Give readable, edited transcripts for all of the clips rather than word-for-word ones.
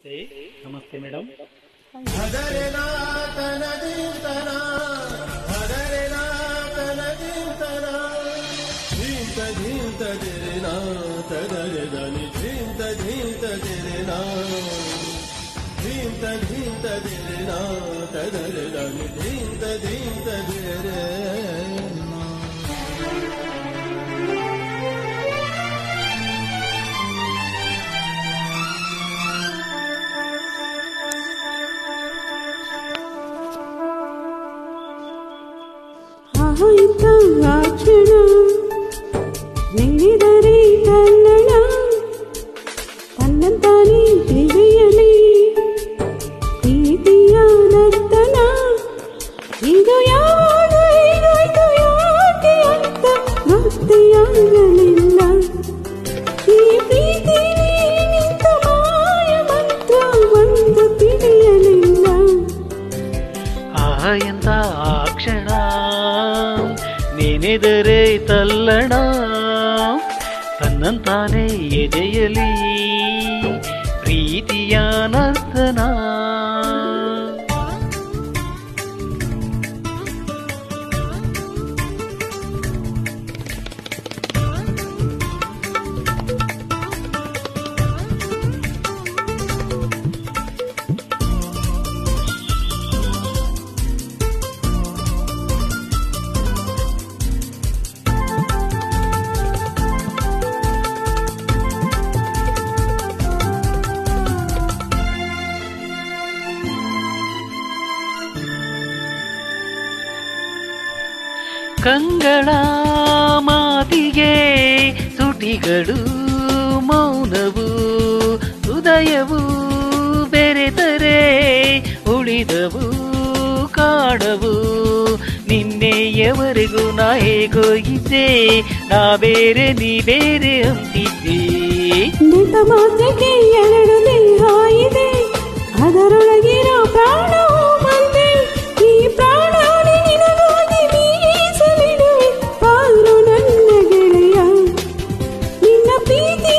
ನಮಸ್ತೆ ಮೇಡಮ್. ಕ್ಷಣ ನೆನೆದರೆ ಕನ್ನಡ ತನ್ನಂತಾನೇ ಹೃದಯಲಿ ಪ್ರೀತಿಯ ನರ್ತನ. ಇದು ಯಾವಾಗ ಹೀಗಾಯ್ತು ಯಾಕೆ ಅಂತ ಗೊತ್ತೇ ಆಗಲಿಲ್ಲ. ಈ ಪ್ರೀತಿ ನಿಂತ ಮಾಯ ಮಂತ್ರ ಒಂದು ತಿಳಿಯಲಿಲ್ಲ. ಎಂತ ಆ ಕ್ಷಣ ನೆನೆದರೆ ತಲ್ಲಣ ತನ್ನಂತಾನೇ ಎದೆಯಲಿ ಪ್ರೀತಿಯ ನರ್ತನ. ಕಂಗಳ ಮಾತಿಗೆ ತುಟಿಗಳು ಮೌನವು ಹೃದಯವು ಬೆರೆತರೆ ಉಳಿದವು ಕಾಡವು. ನಿನ್ನೆಯವರೆಗೂ ನಾ ಹೇಗೋಗಿದ್ದೆ, ನಾ ಬೇರೆ ನೀ ಬೇರೆ ಅಂತಿದ್ದೆ. ಮಾತ್ರಕ್ಕೆ ಎರಡು ದೇಹ ಇದೆ, ಅದರೊಳಗಿರೋ ಪ್ರಾಣವು ಬಂದೆ. ಈ ಪ್ರಾಣ ನಿನಗಾಗಿ ಮೀಸಲಿಡುವೆ ಪಾರು ನನ್ನ ಗೆಳೆಯ. ನಿನ್ನ ಪ್ರೀತಿ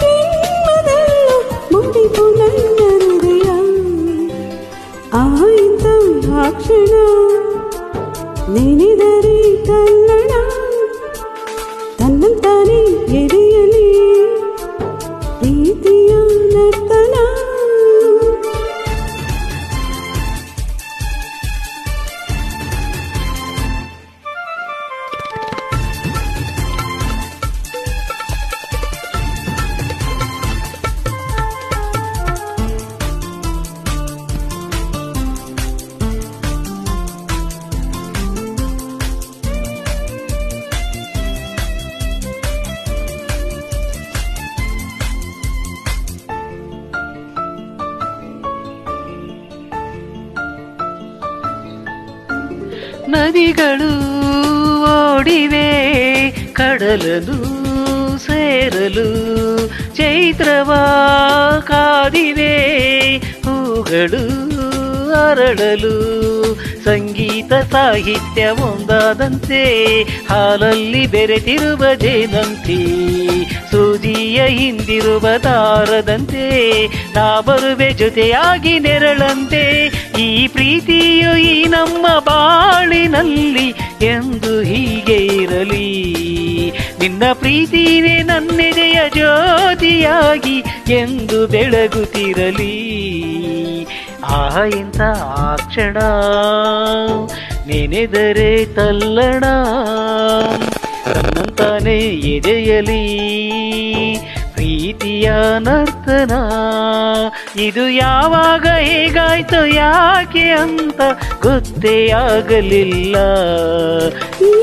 ಜನ್ಮದಲ್ಲೂ ಮುಡಿಪು ನನ್ನ ಹೃದಯ. ಆಯ್ತ ಆ ಕ್ಷಣ ನೆನೆದರೆ ಕನ್ನಡ ತನ್ನಂತಾನೇ ಎದೆಯಲಿ ಪ್ರೀತಿಯ ನರ್ತನ. ನದಿಗಳು ಓಡಿವೆ ಕಡಲಲು ಸೇರಲು, ಚೈತ್ರವ ಕಾದಿವೆ ಹೂಗಳು ಅರಳಲು. ಸಂಗೀತ ಸಾಹಿತ್ಯ ಒಂದಾದಂತೆ ಹಾಲಲ್ಲಿ ಬೆರೆತಿರುವ ಜೇನಂತೆ, ಸೂಜಿಯ ಹಿಂದಿರುವ ದಾರದಂತೆ ನಾ ಬರುವೆ ಜೊತೆಯಾಗಿ ನೆರಳಂತೆ. ಈ ಪ್ರೀತಿಯು ಈ ನಮ್ಮ ಬಾಳಿನಲ್ಲಿ ಎಂದು ಹೀಗೆ ಇರಲಿ. ನಿನ್ನ ಪ್ರೀತಿನೇ ನನ್ನೆದೆಯ ಜ್ಯೋತಿಯಾಗಿ ಎಂದು ಬೆಳಗುತ್ತಿರಲಿ. ಎಂತ ಆ ಕ್ಷಣ ನೆನೆದರೆ ತಲ್ಲಣ ತನ್ನಂತಾನೇ ಎದೆಯಲಿ ಪ್ರೀತಿಯ ನರ್ತನ. ಇದು ಯಾವಾಗ ಹೇಗಾಯ್ತು ಯಾಕೆ ಅಂತ ಗೊತ್ತೇ ಆಗಲಿಲ್ಲ. ಈ